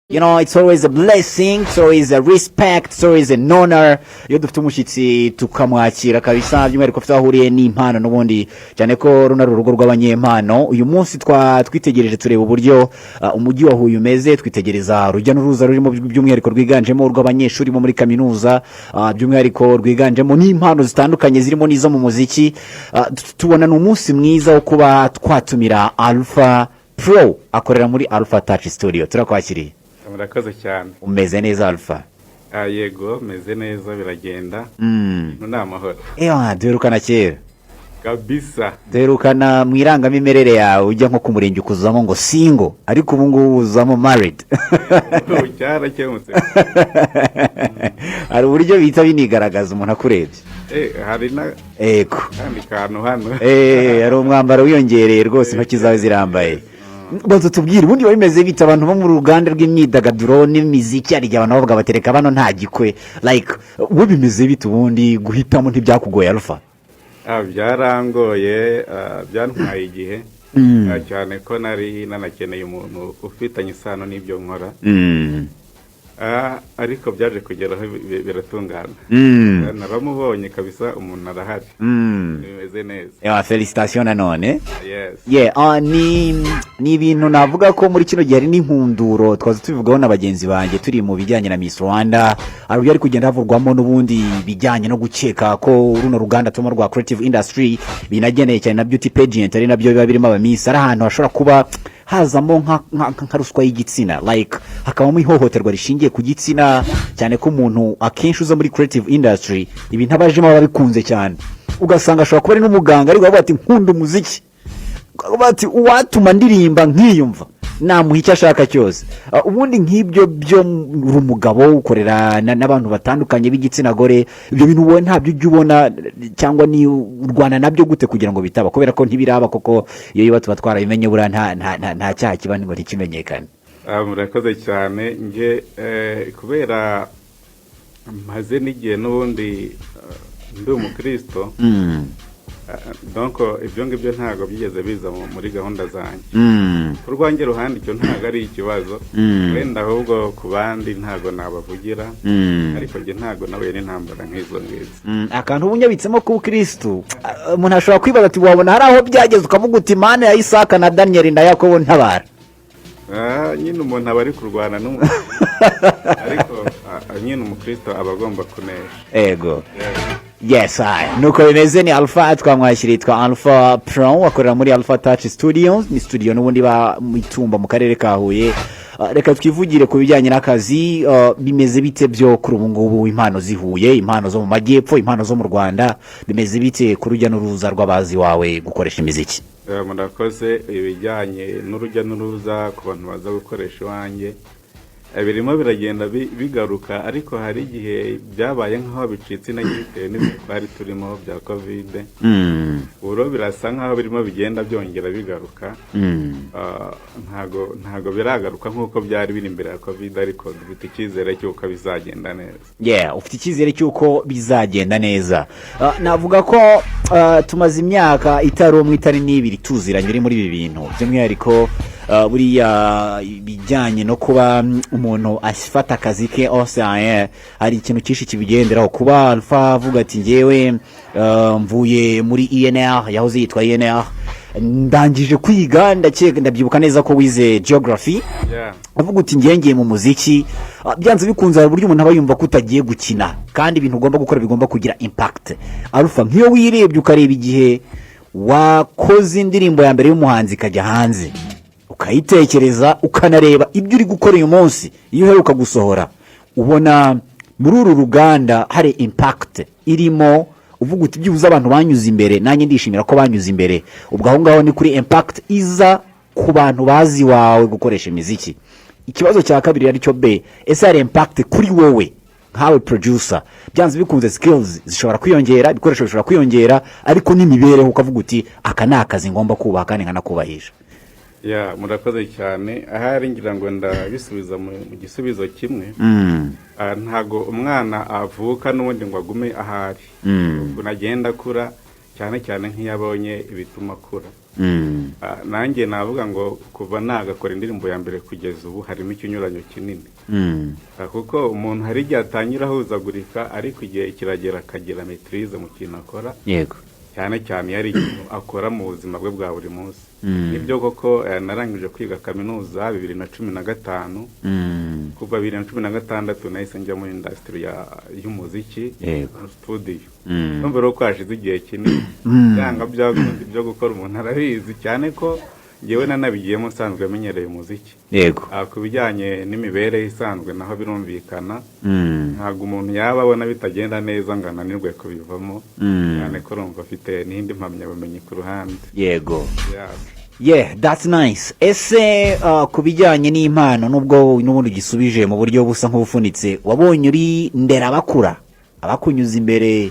You know, it's always a blessing, it's always a respect, it's always an honor. Iyo dufite umushyitsi tukamwakira kabisa by'umwihariko afite ahuriye n'impano n'ubundi cyane ko runo rugo rw'abanyempano. Uyu munsi twitegereje tureba uburyo umujyi wa Huye umeze, twitegereza urujya n'uruza rurimo by'umwihariko rwiganjemo urw'abanyeshuri bo muri kaminuza, by'umwihariko rwiganjemo n'impano zitandukanye zirimo n'izo mu muziki. Tubona n'umunsi mwiza wo kuba twatumira Alpha Pro akorera muri Alpha Touch Studio. Turakwakiriye. Murakoze cyane. Umeze neza Alpha? Yego, meze neza biragenda. Nuna amahoro. Duherukana kera. Kabisa. Duherukana mu irangamimerere yawe ujya nko ku murenge ukuzamo ngo single, ariko ubu ngubu uzamo married. Cyarakemutse. Hari uburyo bita binigaragaza umuntu akurebye. Hari na Ego. kandi kantu hano. Hari umwambaro wiyongereye rwose intoki zawe zirambaye. Bazo tubwire ubundi bimeze bita abantu bo mu ruganda rw'imyidagaduro n'imiziki ari abantu bavuga batereka bano nta gikwe, like we bimeze bita ubundi guhitamo ntibyakugoye Alpha? Byarangoye, byantwaye igihe cyane ko nari nanakeneye umuntu ufitanye isano n'ibyo nkora. Ariko byaje kugeraho biratungana. Naramubonye kabisa, umuntu arahari. Bimeze neza. Felicitation nanone. Yes. Ni ibintu navuga ko muri kino gihe hari n'inkunduro twaza tubivugaho n'abagenzi banjye turi mu bijyanye na Miss Rwanda. Ari byo ari kugenda havurwamo n'ubundi bijyanye no gukeka ko runo ruganda tumo rwa creative industry binageneye cyane na beauty pageant ari nabyo biba birimo aba Miss, ari ahantu hashobora kuba hazamo nka ruswa y'igitsina, like hakabamo ihohoterwa rishingiye ku gitsina cyane ko umuntu akenshi uza muri creative industry ibintu abajemo baba bikunze cyane, ugasanga ashobora kuba ari n'umuganga ariko bavuga ati nkunda umuziki, bati uwatuma ndirimba nkiyumva namuha icyo ashaka cyose. Ubundi nk'ibyo byo umugabo ukorera n'abantu batandukanye b'igitsina gore, ibyo bintu wowe ntabyo ujya ubona cyangwa ni urwana nabyo gute kugira ngo bitaba, kubera ko ntibiraba koko iyo yiba tuba twarabimenye bura nta cyaha kiba ngo ntikimenyekane. Murakoze cyane. Nge kubera maze n'igihe n'ubundi ndi umukristo, donc ibyo ngibyo ntago byigeze biza muri gahunda zanjye. Ku rwanjye ruhande icyo ntago ari ikibazo, wenda ahubwo ku bandi ntago nabavugira, ariko nge ntago nawe n'intambara nk'izo ngizo. Akantu ubunyabitsemo ku Kristo umuntu ashobora kwibaza ati wabona hari aho byageze ukavuga uti Imana ya Isaka na Daniel na Yakobo ntabara. Nyine umuntu aba ari kurwana n'umuntu ariko nyine umukristo aba agomba kunesha. Ego. Yes, nuko bimeze. Ni Alpha twamwakiriye twa Alpha Pro akorera muri Alpha Touch Studios, ni studio n'ubundi ba Mitumba mu karere ka Huye. Reka twivugire ku bijyanye n'akazi, bimeze bite byo kuri ubu ngubu, impano zihuye, impano zo mu majyepfo, impano zo mu Rwanda, bimeze bite ku rujya n'uruza rw'abazi wawe gukoresha imiziki? Murakoze. Ibijyanye n'urujya n'uruza ku bantu baza gukoresha iwanjye birimo biragenda bigaruka, ariko hari igihe byabaye nk'aho bicitse bitewe n'ibyo turimo bya covid. Uro birasa nk'aho birimo bigenda byongera bigaruka. Ntago biragaruka nk'uko byari biri imbere ya covid, ariko dufite icyizere cy'uko bizagenda neza. Ufite icyizere cy'uko bizagenda neza. Navuga ko tumaze imyaka itari umwe itari n'ibiri tuziranye uri muri ibi bintu, by'umwihariko buriya bijyanye no kuba umuntu afata akazi ke hari ikintu cyinshi kibigenderaho. Kuba Alpha avuga ati ngewe mvuye muri INR, yahoze yitwa INR, ndangije kwiga, ndabyibuka neza ko wize geography, avuga uti ngiye mu muziki, byanze bikunze hari uburyo umuntu aba yumva ko utagiye gukina kandi ibintu ugomba gukora bigomba kugira impact. Alpha, nk'iyo wirebye ukareba igihe wakoze indirimbo ya mbere y'umuhanzi ikajya hanze, ukayitekereza ukanareba ibyo uri gukora uyu munsi, iyo uheruka gusohora ubona muri uru ruganda hari impact irimo, uvuga uti byibuze abantu banyuze imbere, nanjye ndishimira ko banyuze imbere. Ubwo aho ngaho ni kuri impact iza ku bantu bazi wawe gukoresha imiziki. Ikibazo cya kabiri ari cyo be, ese hari impact kuri wowe nkawe producer? Byanze bikunze skills zishobora kwiyongera, ibikoresho bishobora kwiyongera, ariko n'imibereho ukavuga uti aka ni akazi ngomba kubaha kandi nkanakubahisha. Murakoze cyane. Ahari ngira ngo ndabisubiza mu gisubizo kimwe. Ntago umwana avuka n'ubundi ngo agume ahari, ubwo nagenda akura, cyane cyane nk'iyabonye ibituma akura. nanjye navuga ngo kuva nagakora indirimbo ya mbere kugeza ubu harimo ikinyuranyo kinini, kuko umuntu hari igihe atangira ahuzagurika ariko igihe kiragera akagira maitrise mu kintu akora, yego, cyane cyane yari ikintu akora mu buzima bwe bwa buri munsi. Nibyo koko narangije kwiga kaminuza 2015, kuva 2016 nahise njya muri industry y'umuziki, studio. Numva rero ko hashize igihe kinini, cyangwa byo gukora umuntu arabizi, cyane ko ngewe nanabigiyemo nsanzwe amenyereye umuziki, yego, ku bijyanye n'imibereho isanzwe naho birumvikana. Ntabwo umuntu yaba abona bitagenda neza ngo ananirwe kubivamo, cyane ko urumva afite n'indi mpamyabumenyi ku ruhande. Yego, yeah, that's nice. Ese ku bijyanye n'impano, nubwo n'ubundi gisubije mu buryo busa nk'ubufunitse, wabonye uri ndera bakura abakunyuza imbere,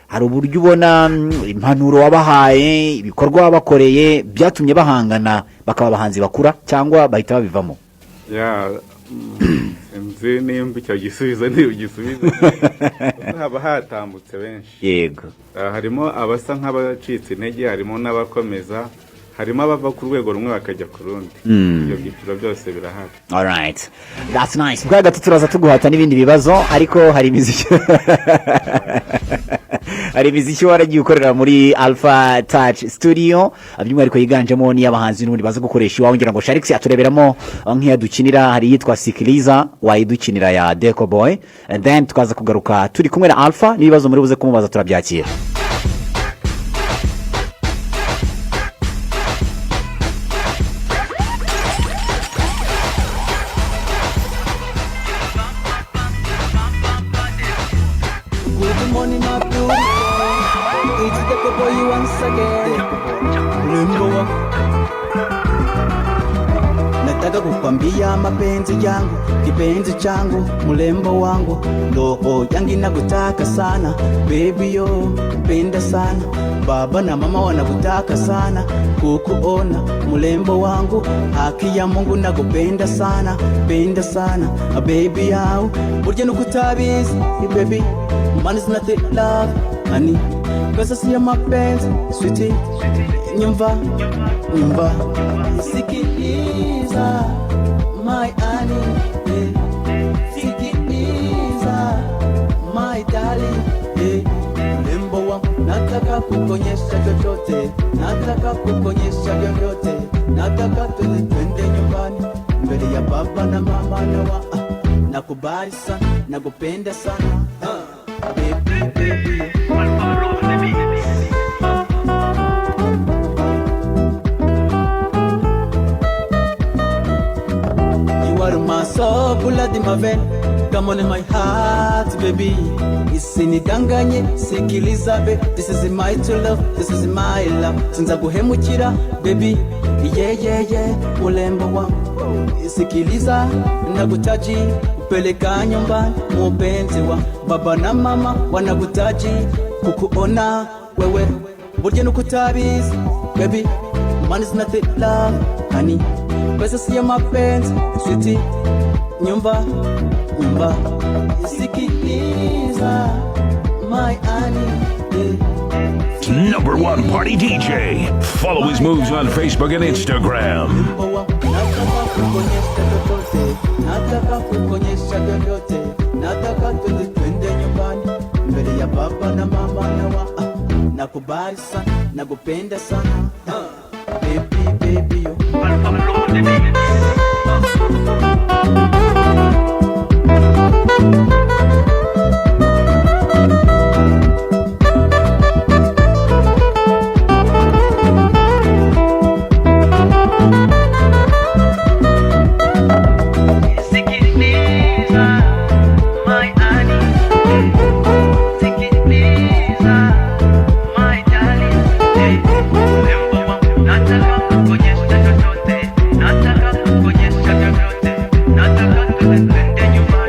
hari uburyo ubona impanuro wabahaye, ibikorwa wabakoreye byatumye bahangana bakaba abahanzi bakura, cyangwa bahita babivamo? Sinzi nimba icyo gisubizo ntibigisubizo, haba hatambutse benshi. Yego, harimo abasa nk'abacitse intege, harimo n'abakomeza, harimo abava ku rwego rumwe bakajya ku rundi. Ibyo byiciro byose birahari. Alright, that's nice. Bwa gatatu turaza tuguhata n'ibindi bibazo, ariko hari imiziki hari imiziki waragiye ukorera muri Alpha Touch Studio, by'umwihariko yiganjemo n'iy'abahanzi n'ubundi baza gukoresha iwawe. Ngira ngo Sharix atureberamo nk'iyadukinira, hari yitwa Sikiliza wayidukinira ya Deco Boy, and then tukaza kugaruka turi kumwe na Alpha, n'ibibazo muri buze kumubaza turabyakira. Nataka kukwambia mapenzi yangu, kipenzi changu, mlembo wangu, roho yangu nakutaka sana, baby yo, penda sana, baba na mama wanakutaka sana, kukuona mlembo wangu, haki ya Mungu nakupenda sana, penda sana, baby yao, burya nukutabizi, baby, man is not love, honey, pesa siya mapenzi, sweetie, nyumva, sikiliza, my honey, sikiliza, my darling, mlembo wangu, nataka kukonyesha chochote, nataka kukonyesha vyovyote, nataka twende nyumbani, mbele ya baba na mama na nakubali sana, nakupenda sana, baby. You are my soul, blood in my vein, come on in my heart, baby. Isinidanganye, sikiliza, baby. This is my true love, this is my love. Sinza guhemukira, baby. Yeah, ulembo wangu. Isikiliza, nakutaji, upeleka nyumbani, mupenzi wa baba na mama wanakutaji, kukuona wewe, burya nukutabizi, baby. Man is not love, honey. Pesa siya mapenzi, sweetie, nyumba, sikiliza, my honey, Number one party DJ. Follow his moves on Facebook and Instagram. nataka kukonyesha chochote, nataka kukonyesha vyovyote, nataka twende nyumbani, mbele ya baba na mama na nakubali sana, nakupenda sana, baby yo.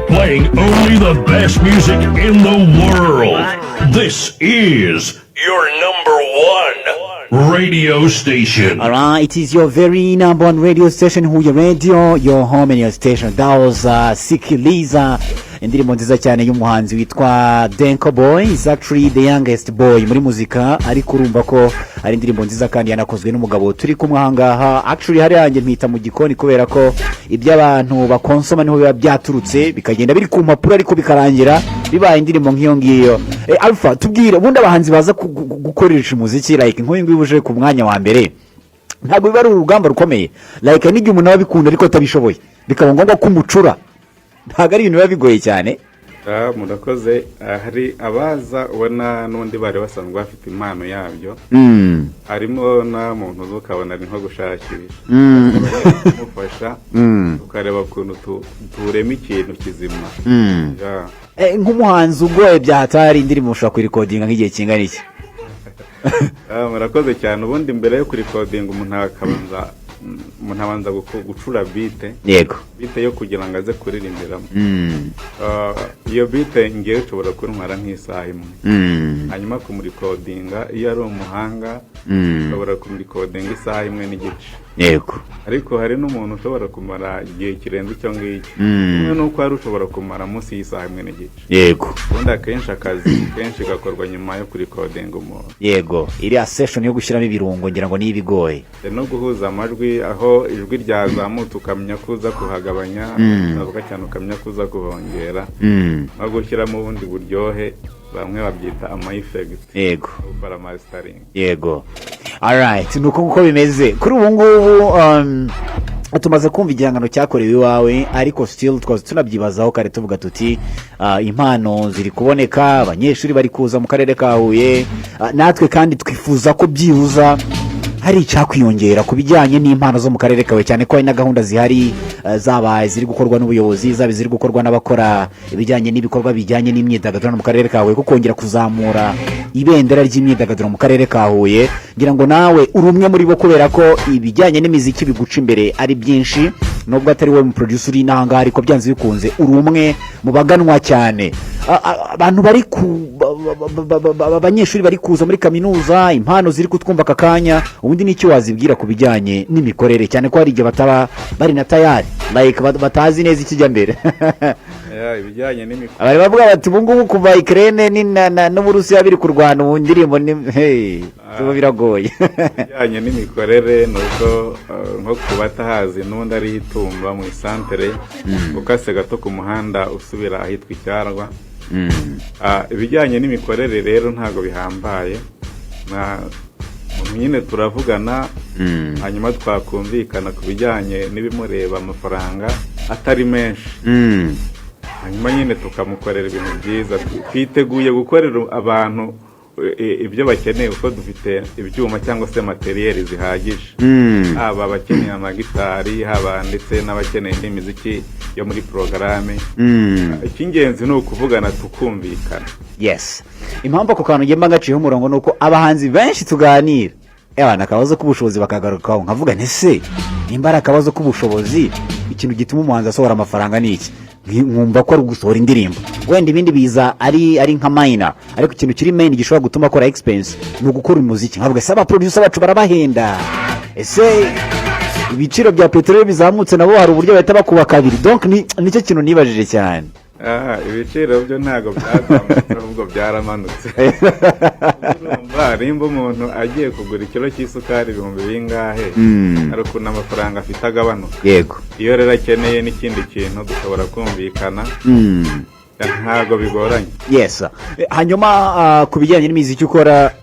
Playing only the best music in the world. This is your number one radio station. Alright, it is your very number one radio station, Huye Radio, your home and your station. That was Sikiliza indirimbo nziza cyane y'umuhanzi witwa Denko Boy, is actually the youngest boy muri muzika, ariko urumva ko ari indirimbo nziza kandi yanakozwe n'umugabo turi kumwe ahangaha. Actually hari yanjye mpita mu gikoni kubera ko ibyo abantu bakonsoma niho biba byaturutse bikagenda biri ku mpapuro ariko bikarangira bibaye indirimbo nk'iyo ngiyo. Alpha, tubwire ubundi abahanzi baza gukoresha umuziki like nk'uyu nguyu uje ku mwanya wa mbere, ntabwo biba ari urugamba rukomeye like n'igihe umuntu aba abikunda ariko atabishoboye bikaba ngombwa ko umucura, ntabwo ari ibintu biba bigoye cyane. Murakoze. Hari abaza ubona n'undi bari basanzwe bafite impano yabyo, harimo na muntu ukabona ari nko gushakisha kumufasha ukareba ukuntu turema ikintu kizima. Nk'umuhanzi ugoye byahatari indirimbo ushobora kurikodinga nk'igihe kingana iki? Murakoze cyane. Ubundi mbere yo kurikodinga umuntu abanza gucura bite, yego, bite yo kugira ngo aze kuririmbiramo. Iyo bite ngiye ushobora kuntwara nk'isaha imwe, hanyuma kumurikodinga iyo ari umuhanga ushobora kumurikodinga isaha imwe n'igice, yego. ariko hari n'umuntu ushobora kumara igihe kirenze icyo ngicyo, nuko hari ushobora kumara munsi y'isaha imwe n'igice, yego. ubundi akenshi akazi kenshi gakorwa nyuma yo kurikodinga umuntu, yego. Iriya session yo gushyiramo ibirungo ngira ngo niyo ibigoye no guhuza amajwi, aho ijwi ryazamutse ukamenya ko uza kuhagabanya, navuga cyane ukamenya ko uza kuhongera, no gushyiramo ubundi buryohe, bamwe babyita ama effect, yego, gukora mastering, yego. Alright, nuko bimeze kuri ubu ngubu. Tumaze kumva igihangano cyakorewe iwawe, ariko still twaze tunabyibazaho kare tuvuga tuti impano ziri kuboneka, abanyeshuri bari kuza mu karere ka Huye, natwe kandi twifuza ko byibuza hari icyakwiyongera ku bijyanye n'impano zo mu karere kawe, cyane ko hari na gahunda zihari zaba ziri gukorwa n'ubuyobozi, zaba ziri gukorwa n'abakora ibijyanye n'ibikorwa bijyanye n'imyidagaduro mu karere kawe, ko kongera kuzamura ibendera ry'imyidagaduro mu karere ka Huye. Ngira ngo nawe uri umwe muri bo kubera ko ibijyanye n'imiziki biguca imbere ari byinshi, nubwo atari wowe mu producer uri nahanga, ariko byanze bikunze uri umwe mu baganwa cyane. Abantu bari abanyeshuri bari kuza muri kaminuza, impano ziri kutwumva aka kanya, ubundi n'icyo wazibwira ku bijyanye n'imikorere, cyane ko hari igihe bataba bari na tayari like batazi neza ikijya mbere. ibijyanye n'imikorere abari bavuga bati ubu ngubu kuva Ukraine n'Uburusiya biri kurwana ubu ndirimbo zuba biragoye. ibijyanye n'imikorere nuko nko kubatahazi n'undi ari itumba mu isantere ukase gato ku muhanda usubira ahitwa Icyarwa. Ibijyanye n'imikorere rero ntago bihambaye, nyine turavugana hanyuma twakumvikana ku bijyanye n'ibimureba, amafaranga atari menshi, hanyuma nyine tukamukorera ibintu byiza. Twiteguye gukorera abantu ibyo bakeneye uko dufite ibyuma cyangwa se materiyeri zihagije, haba abakeneye amagitari, haba ndetse n'abakeneye indi miziki yo muri porogaramu. Icy'ingenzi ni ukuvugana tukumvikana. Yes, impamvu ako kantu ngemba ngaciyeho umurongo ni uko abahanzi benshi tuganira akabazo k'ubushobozi bakagarukaho, nkavuga ntese nimba ari akabazo k'ubushobozi, ikintu gituma umuhanzi asohora amafaranga ni iki? Nkumva ko ari gusohora indirimbo, wenda ibindi biza ari nka minor, ariko ikintu kiri main gishobora gutuma akora expense ni ugukora umuziki. Nkavuga se aba producer bacu barabahenda, ese ibiciro bya peteroli bizamutse nabo hari uburyo bahita bakuba kabiri. Donc nicyo kintu nibajije cyane. Ibiciro byo ntago byazamutse ahubwo byaramanutse. Urumva nimba umuntu agiye kugura ikiro cy'isukari ibihumbi bingahe, hari ukuntu amafaranga afite agabanuka. Yego, iyo rero akeneye n'ikindi kintu dushobora kumvikana, ntago bigoranye. Yes. Hanyuma ku bijyanye n'imiziki ukora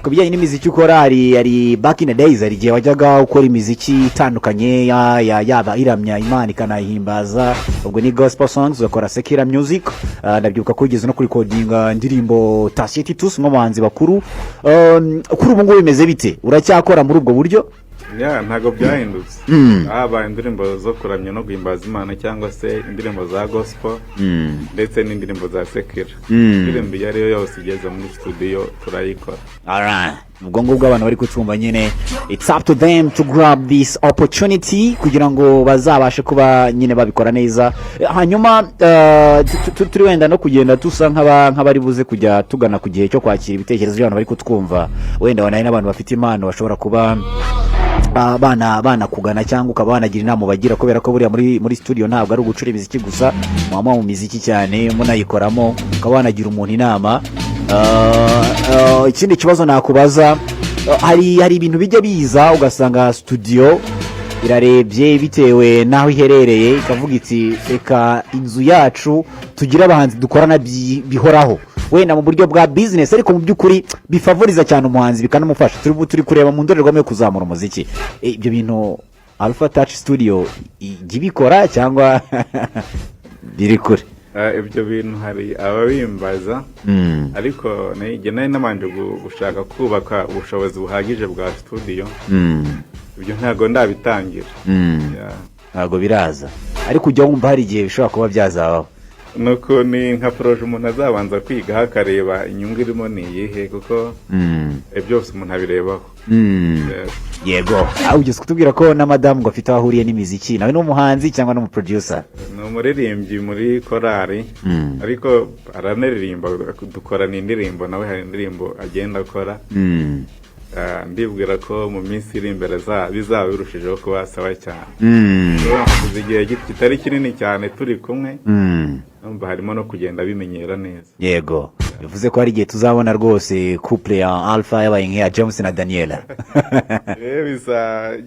ku bijyanye n'imiziki ukora, hari back in the days hari igihe wajyaga ukora imiziki itandukanye, yaba iramya Imana ikanayihimbaza, ubwo ni gospel songs, ugakora secular music. Ndabyibuka ko ugeze no kuri recordinga indirimbo Tasieti Tus mu bahanzi bakuru. Kuri ubu ngubu bimeze bite? Uracyakora muri ubwo buryo? Ntago byahindutse. Haba indirimbo zo kuramya no guhimbaza Imana cyangwa se indirimbo za gospel ndetse n'indirimbo za secular. Indirimbo iyo ariyo yose igeze muri studio turayikora. Alright, ubwo ngubwo abantu bari kutumva nyine it's up to them to grab this opportunity kugira ngo bazabashe kuba nyine babikora neza. Hanyuma turi wenda no kugenda tusa nk'abari buze kujya tugana ku gihe cyo kwakira ibitekerezo by'abantu bari kutwumva, wenda wanaye n'abantu bafite impano bashobora kuba bana kugana cyangwa ukaba wanagira inama bagira, kubera ko buriya muri studio ntabwo ari ugucura imiziki gusa, mama mu miziki cyane munayikoramo, ukaba wanagira umuntu inama. Ikindi kibazo nakubaza, hari ibintu bijya biza ugasanga studio irarebye bitewe naho iherereye ikavuga iti reka inzu yacu tugira abahanzi dukorana bihoraho, wenda mu buryo bwa business, ariko mu by'ukuri bifavoriza cyane umuhanzi bikanamufasha. Turi kureba mu ndorerwamo yo kuzamura umuziki. Ibyo bintu Alpha Touch Studio igibikora cyangwa biri kure? Ibyo bintu hari ababimbaza, ariko nari namanje gushaka kubaka ubushobozi buhagije bwa studio. Ibyo ntago ndabitangira. Ntago biraza, ariko ujya wumva hari igihe bishobora kuba byazabaho. Nuko ni nka proje umuntu azabanza kwiga akareba inyungu irimo ni iyihe, kuko byose umuntu abirebaho. Yego, ugeze kutubwira ko na madamu ngo afite aho ahuriye n'imiziki, nawe ni umuhanzi cyangwa ni umuproducer? Ni umuririmbyi muri korali, ariko aranaririmba, dukorana indirimbo, nawe hari indirimbo agenda akora. Ndibwira ko mu minsi iri imbere bizaba birushijeho kuba sawa cyane. Igihe kitari kinini cyane turi kumwe, numva harimo no kugenda bimenyera neza. Yego, bivuze ko hari igihe tuzabona rwose couple ya Alpha yabaye nk'iya James na Daniela.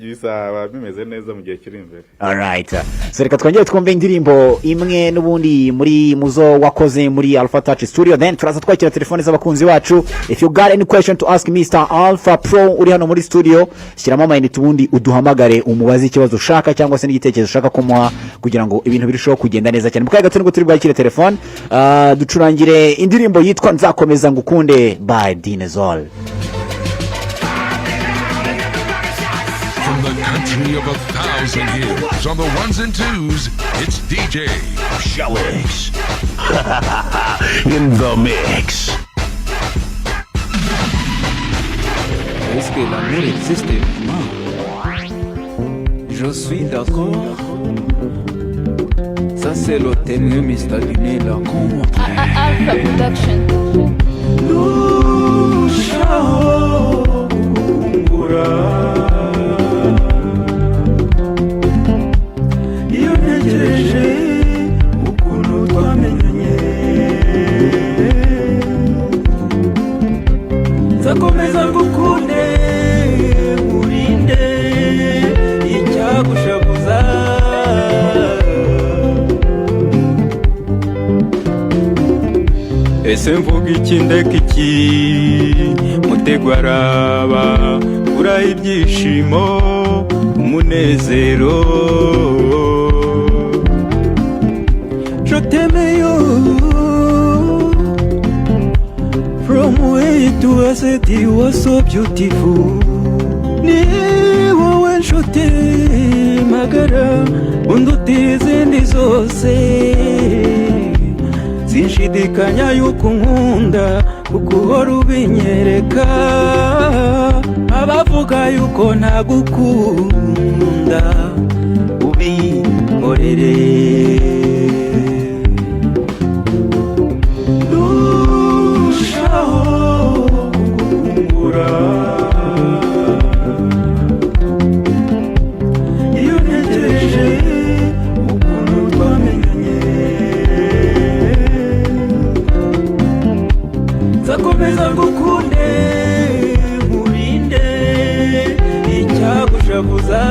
Bizaba bimeze neza mu gihe kiri imbere. Alright, so reka twongere twumve indirimbo imwe n'ubundi muri muzo wakoze muri Alpha Touch Studio, then turaza twakira telefone z'abakunzi bacu. If you got any question to ask Mr. Alpha Pro uri hano muri studio, shyiramo amayinite ubundi uduhamagare umubaze ikibazo ushaka cyangwa se n'igitekerezo ushaka kumuha, kugira ngo ibintu birusheho kugenda neza cyane. Mukaye gato nibwo turi bwakire telefone, ducurangire indirimbo yitwa Nzakomeza Ngukunde by Dinezol. From the country of 1,000 hills, on the ones and twos, it's DJ Shelix. In the mix. Est-ce que l'amour existe vraiment? Je suis d'accord. Ça c'est le thème Mr. Guinée là qu'on Alpha Production. iyo ntegereje ukuntu twamenyanye, nzakomeza ngukunde urinde icyagushabuza. Ese mvuga iki ndeka iki, mutego araba uraha ibyishimo umunezero. Je t'aime yo, from way to a city you are so beautiful. Ni wowe nshuti magara unduta izindi zose, sinshidikanya yuko nkunda kuko uhora ubinyereka. Abavuga yuko ntagukunda ubinkorere. Ndushaho kukumbura iyo ntegereje ukuntu twamenyanye, nzakomeza ngukunde nkurinde icyagushabuza.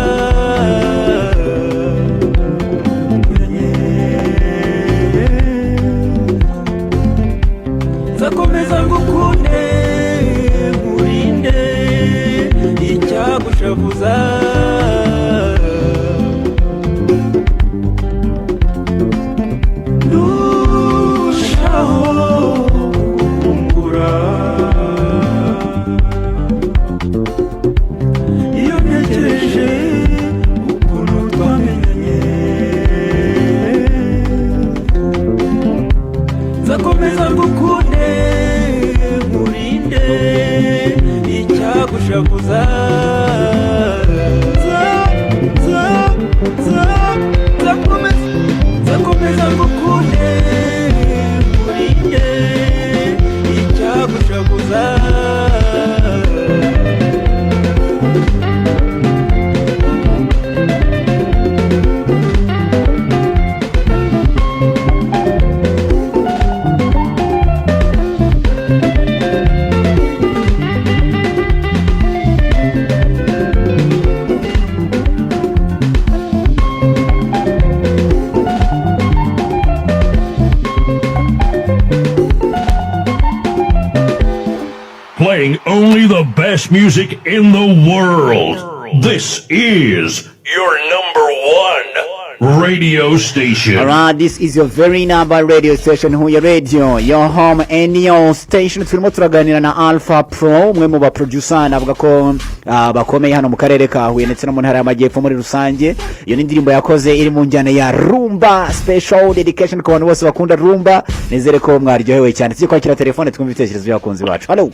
the best music in the world. This is your number one radio station. Alright, this is your very number radio station, Huye Radio, your home and your station. Turimo turaganira na Alpha Pro, umwe mu ba producer navuga ko bakomeye hano mu karere ka Huye ndetse no mu ntara y'Amajyepfo muri rusange. Iyo ni indirimbo yakoze iri mu njyana ya rumba, special dedication ku bantu bose bakunda rumba. Nizere ko mwaryohewe cyane. Tujye kwakira telefone twumve ibitekerezo by'abakunzi bacu. Hello.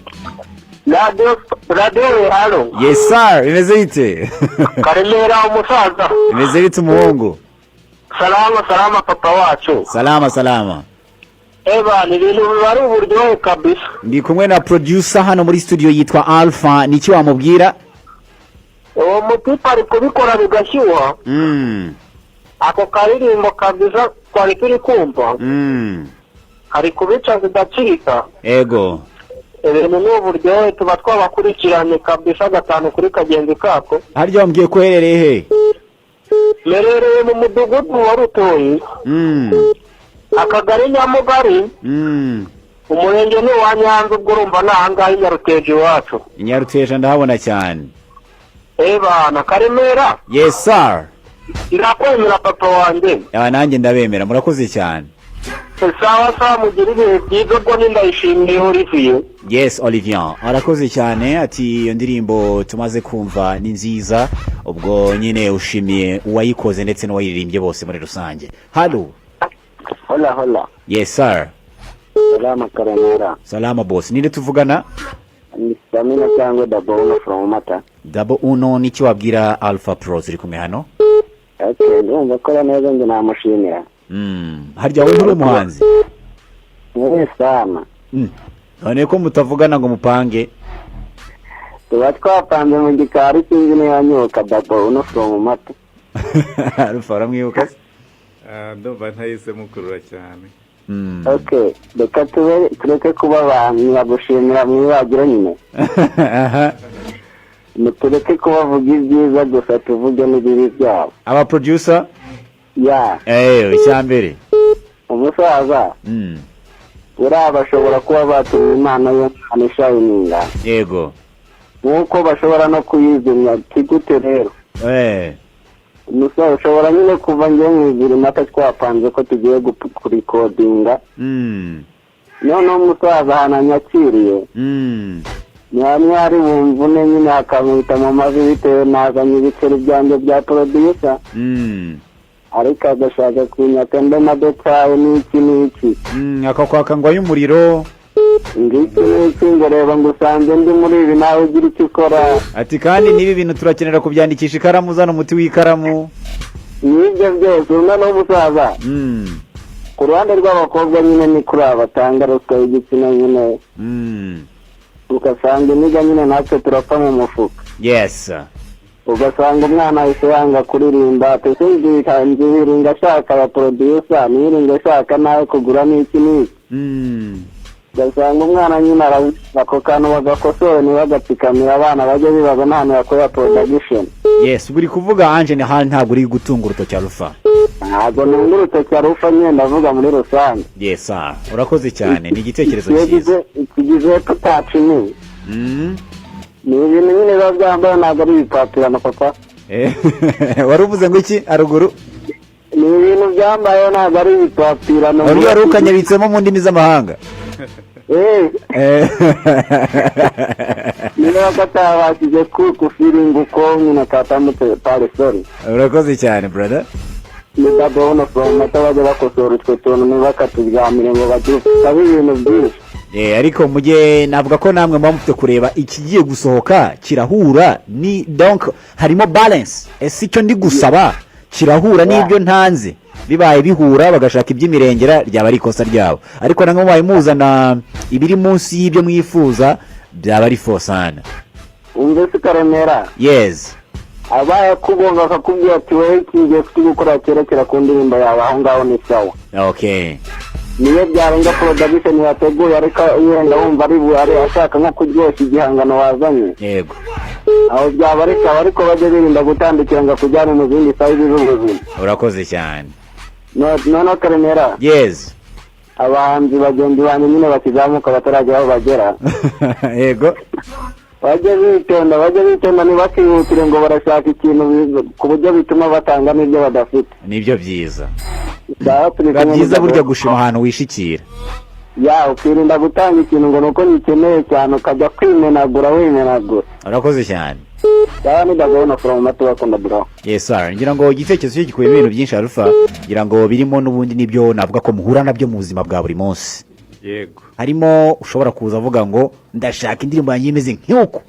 Radio, halo. Yes sir, imeze bite? Karemera umusaza. Imeze bite umuhungu? Salama papa wacu. Salama. Eba ni ibintu bari uburyohe kabisa. Ndi kumwe na producer hano muri studio yitwa Alpha. Niki wamubwira? Uwo mutipa ari kubikora bigashyuha. Ako karirimbo kabisa twari turi kumva. Hari kubica zidacika. Ego. Ibintu ni uburyohe tuba twabakurikiranye kabisa gatanu kuri kagenzi kako. Harya wambwiye ko herereye he? Merereye mu mudugudu wa Rutoyi. Akagari Nyamugari. Umurenge ni wa Nyanza ubwo urumva nahangaha Nyaruteje iwacu. Nyaruteje ndahabona cyane. Eba na Karemera. Yes sir. Irakwemera papa wanjye. Nanjye ndabemera, murakoze cyane. Sawa mugira ibihe byiza bwo ndayishimiye Olivier. Yes Olivier, arakoze cyane ati iyo ndirimbo tumaze kumva ni nziza, ubwo nyine ushimiye uwayikoze ndetse n'uwayiririmbye bose muri rusange. Hello. Hola. Yes sir. Salama Karemera. Salama boss. Ninde tuvugana? Ni Samina cyangwa Double Uno from Mata. Double Uno niki wabwira Alpha Pro ziri kumwe hano? Okay, ndumva ko neza nge namushimira. Harya wowe uri umuhanzi? Ni sana. None ko mutavugana ngo mupange? Tuba twapanze mu gikari kingi ne yanyoka Double Uno from Mata. Alpha ramwibuka? Ndumva ntayise mukurura cyane. Okay, reka tureke kuba abantu bagushimira mwibagira nyine. Mutureke kubavuga ibyiza gusa tuvuge n'ibibi byabo. Aba producer? Yeah. Icyambere. Umusaza. Bashobora kuba batumye Imana yo anishayininga. Yego. Nuko bashobora no kuyizimya kigute rero. Umusaza ushobora nyine kuva ngiye mwizira Mata twapanze ko tugiye kurikodinga. None umusaza hananyakiriye. Nyamwe ari bumvune nyine akamwita mu mazi bitewe nazanye ibiceri byanjye bya producer. Ariko agashaka kunyaka mbe na detaye n'iki. Akakwaka ngo y'umuriro. Ngiki ngo reba ngo usanze ndi muri ibi nawe ugira icyo ukora. Ati kandi nibi bintu turakenera kubyandikisha ikaramu zano umuti w'ikaramu. Nibyo byose umwana w'umusaza. Ku ruhande rw'abakobwa nyine ni kuri abatanga ruswa y'igitsina nyine. Ugasanga niga nyine natwe turapfa mu mufuka. Yes. Ugasanga umwana ahise yanga kuririmba tuzingiringa ashaka aba producer niringa ashaka nawe kugura n'iki. Ugasanga umwana nyine ako kantu bagakosora ntibagatsikamira abana bajya bibaza n'ahantu yakorera production. Yes, uri kuvuga Ange ni hali ntabwo uri gutunga urutoki Alpha. Ntabwo nunga urutoki Alpha nyine ndavuga muri rusange. Yes sir, urakoze cyane, ni igitekerezo cyiza. Ikigize tutaci ni. Ni ibintu nyine biba byambaye ntabwo ari ibipapirano papa. Wari uvuze ngo iki aruguru? Ni ibintu byambaye ntabwo ari ibipapirano. Wari ukanyabitsemo mu ndimi z'amahanga? Niba katabashije kufiringa uko nyine katamutse parisori. Urakoze cyane brother. Ni Double Uno from Mata bajya bakosora utwo tuntu ntibakaturyamire ngo badufite ibintu byinshi. Ariko mujye navuga ko namwe muba mufite kureba ikigiye gusohoka kirahura ni donc harimo balance. Ese icyo ndi gusaba kirahura n'ibyo ntanze. Bibaye bihura bagashaka iby'imirengera ryaba ari ikosa ryabo. Ariko namwe mubaye muzana ibiri munsi y'ibyo mwifuza byaba ari fosana. Umve se Karemera? Yes. Abaye kubonga akakubwira ati wewe kingiye gukora cyerekera ku ndirimbo yawe aho ngaho ni sawa. Okay. Niyo byarenga production yateguye ariko yenda wumva ari ashaka nko kuryoshya igihangano wazanye. Yego. Aho byaba ariko bajye birinda gutandukira kujyana mu zindi sayi z'ubuzima. Urakoze cyane. No Karemera. Yes. Abahanzi bagenzi banyu nyine bakizamuka batarajya aho bagera. Yego. bajye bitonda ntibakihutire ngo barashaka ikintu ku buryo bituma batanga n'ibyo badafite. nibyo byiza biba byiza burya gushima ahantu wishikira ukirinda gutanga ikintu ngo nuko nikeneye cyane ukajya kwimenagura wimenagura. urakoze cyane nidagabona from matu bakunda bro. yes sir, ngira ngo igitekerezo cyo gikubiyemo ibintu byinshi Alpha, ngira ngo birimo n'ubundi nibyo navuga ko muhura nabyo mu buzima bwa buri munsi. yego harimo ushobora kuza avuga ngo ndashaka indirimbo yanjye imeze nk'uko,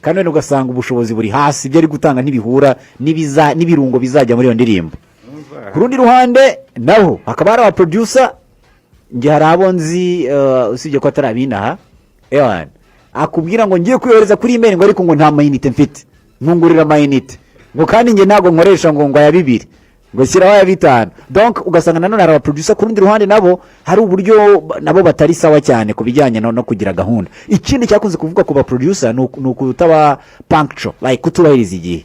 kandi wenda ugasanga ubushobozi buri hasi, ibyo ari gutanga ntibihura n'ibirungo bizajya muri iyo ndirimbo. ku rundi ruhande naho hakaba hari aba producer, njye hari abo nzi usibye ko atari abinaha akubwira ngo ngiye kwiyoreza kuri email ngo ariko ngo nta mayinite mfite, ntungurira mayinite ngo kandi njye ntabwo nkoresha ngo aya 2 ngo shyiraho aya 5. donc ugasanga nanone hari aba producer ku rundi ruhande nabo hari uburyo nabo batari sawa cyane ku bijyanye no kugira gahunda. Ikindi cyakunze kuvuga ku ba producer ni ukutaba punctual, like kutubahiriza igihe.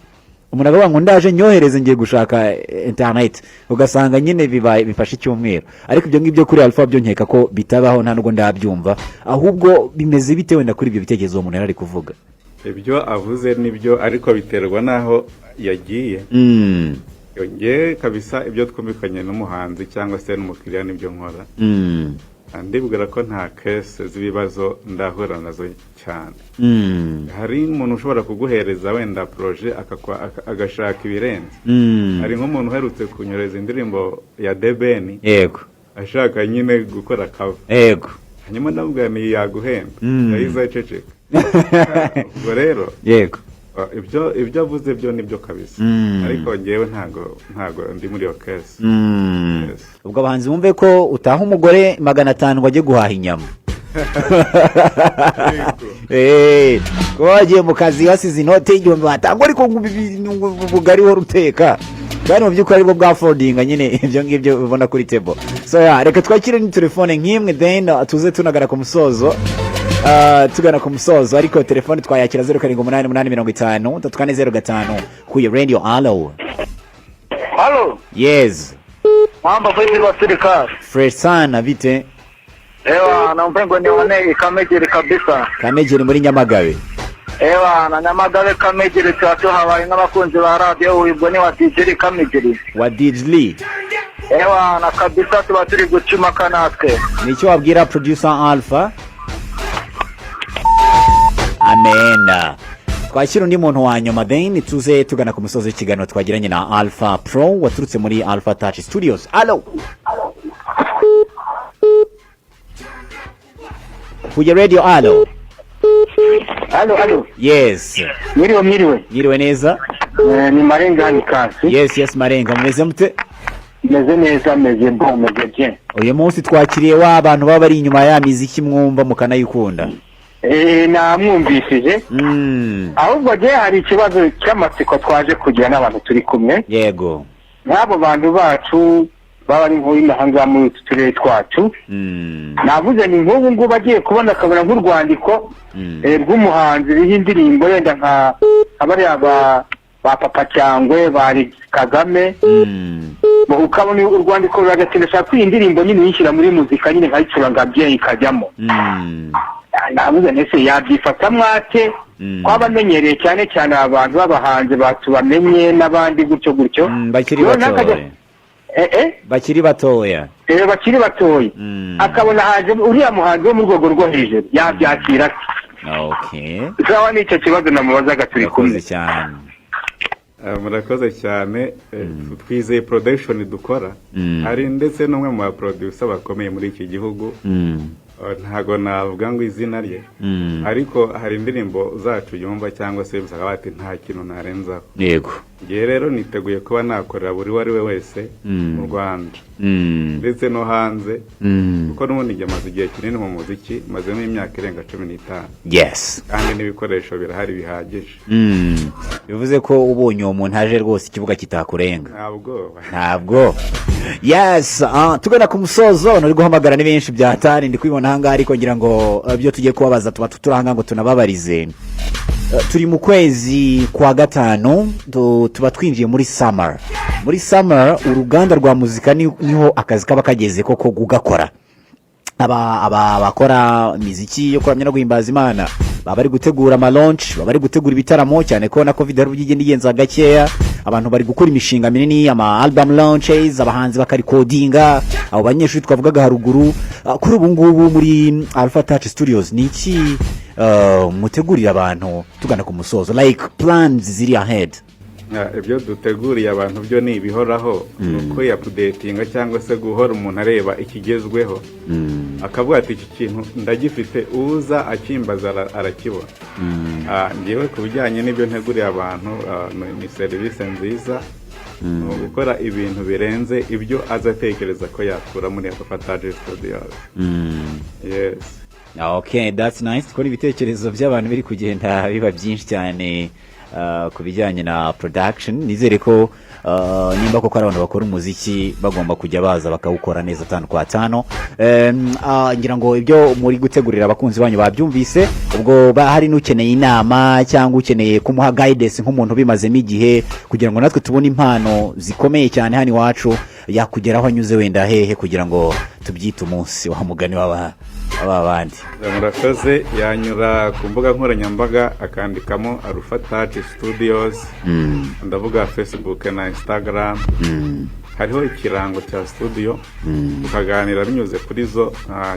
umuntu akavuga ngo ndaje nyohereze ngiye gushaka internet, ugasanga nyine bifashe icyumweru. ariko ibyo ngibyo kuri Alpha byo nkeka ko bitabaho, nta nubwo ndabyumva, ahubwo bimeze bite wenda kuri ibyo bitekerezo umuntu yari kuvuga. ibyo avuze nibyo, ariko biterwa n'aho yagiye. nge kabisa ibyo twumvikanye n'umuhanzi cyangwa se n'umukiriya nibyo nkora. ndibwira ko nta kese z'ibibazo ndahura nazo cyane. hari umuntu ushobora kuguhereza wenda projet agashaka ibirenze. hari nk'umuntu uherutse kunyoreza indirimbo ya Debeni, yego, ashaka nyine gukora cover, yego, hanyuma ndabwira ni yaguhemba yahize aceceka. ubwo rero yego, ibyo avuze byo nibyo kabisa. ariko ngewe ntago ndi muri iyo kese. ubwo abahanzi bumve ko utaha umugore 500 ngo ajye guhaha inyama. ko wagiye mu kazi hasize inote y'igihumbi watanga, ariko ubugari wo ruteka kandi mu by'ukuri aribwo bwa foldinga nyine ibyo ngibyo ubona kuri table. so reka twakire ni telefone nk'imwe then tuze tunagana ku musozo. tugana ku musozo, ariko telefone twayakira 0788503405 kuye radio. Hello. Yes. Mambo vipi wa serikali? Fresh sana vite. Na mpengo nione Kamegeri kabisa. Kamegeri muri Nyamagabe. Na Nyamagabe Kamegeri cyatu habaye n'abakunzi ba radio ubwo ni wa DJ Kamegeri. Wa DJ. Na kabisa tuba turi gucuma kanatwe. Nicyo wabwira producer Alpha? Amena. Twakira undi muntu wa nyuma then tuze tugana ku musozo w'ikiganiro twagiranye na Alpha Pro waturutse muri Alpha Touch Studios. Hello. Kuya radio. Hello. Yes. Mwiriwe neza. Ni Marenga ni kasi. Yes Marenga, mumeze mute? Meze neza, meze bien. Uyu munsi twakiriye wa abantu baba bari inyuma ya miziki mwumva mukanayikunda. Namwumvishije. Ahubwo je hari ikibazo cy'amatsiko twaje kugira n'abantu turi kumwe. Yego. N'abo bantu bacu baba ari nk'imahanga muri turere twacu. Navuze ni nk'ubu ngo bagiye kubona kabura nk'urwandiko rw'umuhanzi w'indirimbo yenda nka abari ba Papa Cyangwe bari Kagame. Ukabona urwandiko ruragatinda kw'indirimbo nyine yishyira muri muzika nyine nkayicuranga bye ikajyamo. Navuze nese yabyifata mwate kwabamenyereye cyane abantu b'abahanzi batubamenye n'abandi gutyo bakiri batoya. Bakiri batoya. Bakiri batoya. Akabona haje uriya muhanzi wo mu rwego rwo hejuru yabyakira. Okay. Zawa nicyo kibazo namubazaga turi kumwe cyane. Murakoze cyane. Twizeye production dukora hari ndetse n'umwe mu producer bakomeye muri iki gihugu. Ntago navuga ngo izina rye, ariko hari indirimbo zacu yumva cyangwa se bisaba bati nta kintu narenzaho. Yego. Ngiye rero niteguye kuba nakorera buri wari we wese mu Rwanda ndetse no hanze, kuko n'ubundi njye maze igihe kinini mu muziki, mazemo imyaka irenga 15. Yes. kandi n'ibikoresho birahari bihagije. Bivuze ko ubonye umuntu aje rwose ikibuga kitakurenga. Ntabwo. Yes. Tugana ku musozo nuri guhamagara ni benshi byatari ndi kwibona hanga, ariko ngira ngo byo tugiye kubabaza tuba turanga ngo tunababarize. Turi mu kwezi kwa gatanu, tuba twinjiye muri summer. Muri summer uruganda rwa muzika niho akazi kaba kageze koko gugakora. Aba bakora miziki yo kuramya no guhimbaza Imana baba bari gutegura ama launch, baba bari gutegura ibitaramo cyane ko na covid hari ubugende igenza gakeya, abantu bari gukora imishinga minini, ama album launches, abahanzi bakarikodinga, abo banyeshuri twavugaga haruguru. Kuri ubu ngubu muri Alpha Touch Studios ni iki mutegurira abantu tugana ku musozo, like plans ziri ahead? Ibyo duteguriye abantu byo ni ibihoraho, nuko updatinga cyangwa se guhora umuntu areba ikigezweho, akavuga ati iki kintu ndagifite, uza akimbaza arakibona. Ngewe ku bijyanye n'ibyo nteguriye abantu, ni serivisi nziza, gukora ibintu birenze ibyo azatekereza ko yakura muri Alpha Touch Studios. Yes. Okay, that's nice. Kuri ibitekerezo by'abantu biri kugenda biba byinshi cyane ku bijyanye na production. Nizere ko nimba koko abantu bakora umuziki bagomba kujya baza bakawukora neza 5 kwa 5. Ngira ngo ibyo muri gutegurira abakunzi banyu babyumvise, ubwo hari n'ukeneye inama cyangwa ukeneye kumuha guidance nk'umuntu bimazemo igihe, kugira ngo natwe tubone impano zikomeye cyane hani wacu, yakugeraho anyuze wenda hehe kugira ngo tubyite umunsi wa mugani w'abandi. Murakoze, yanyura ku mbuga nkoranyambaga akandikamo Alpha Touch Studios, ndavuga Facebook na Instagram, hariho ikirango cya studio, tukaganira binyuze kuri zo,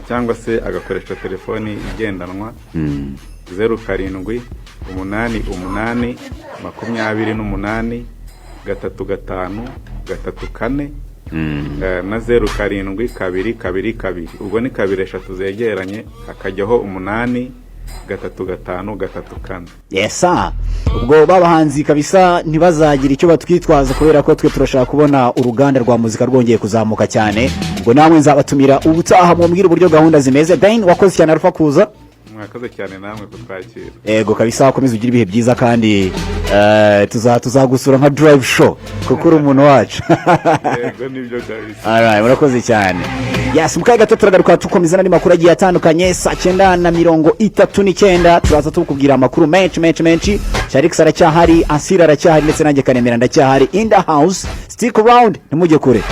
cyangwa se agakoresha telefoni igendanwa 0788 28 28 35 34 na 072222, ubwo ni 2 zegeranye hakajyaho 8 3 5 3 4. Yes sir. Ubwo babahanzi kabisa ntibazagira icyo batwitwaza, kubera ko twe turashaka kubona uruganda rwa muzika rwongeye kuzamuka cyane. Ubwo namwe nzabatumira ubutaha mumbwira uburyo gahunda zimeze. Dane, wakoze cyane Alpha kuza. Mwakoze cyane namwe kutwakira. Yego kabisa, akomeza ugira ibihe byiza, kandi tuzagusura nka drive show kuko uri umuntu wacu. Yego nibyo kabisa. Alright, murakoze cyane. Yes, mukaye gato turagaruka tukomeza n'andi makuru agiye atandukanye. 9:39 turaza tukubwira amakuru menshi. Sharix aracyahari, Asira aracyahari, ndetse nanjye Karemera ndacyahari in the house. Stick around, ntimujye kure.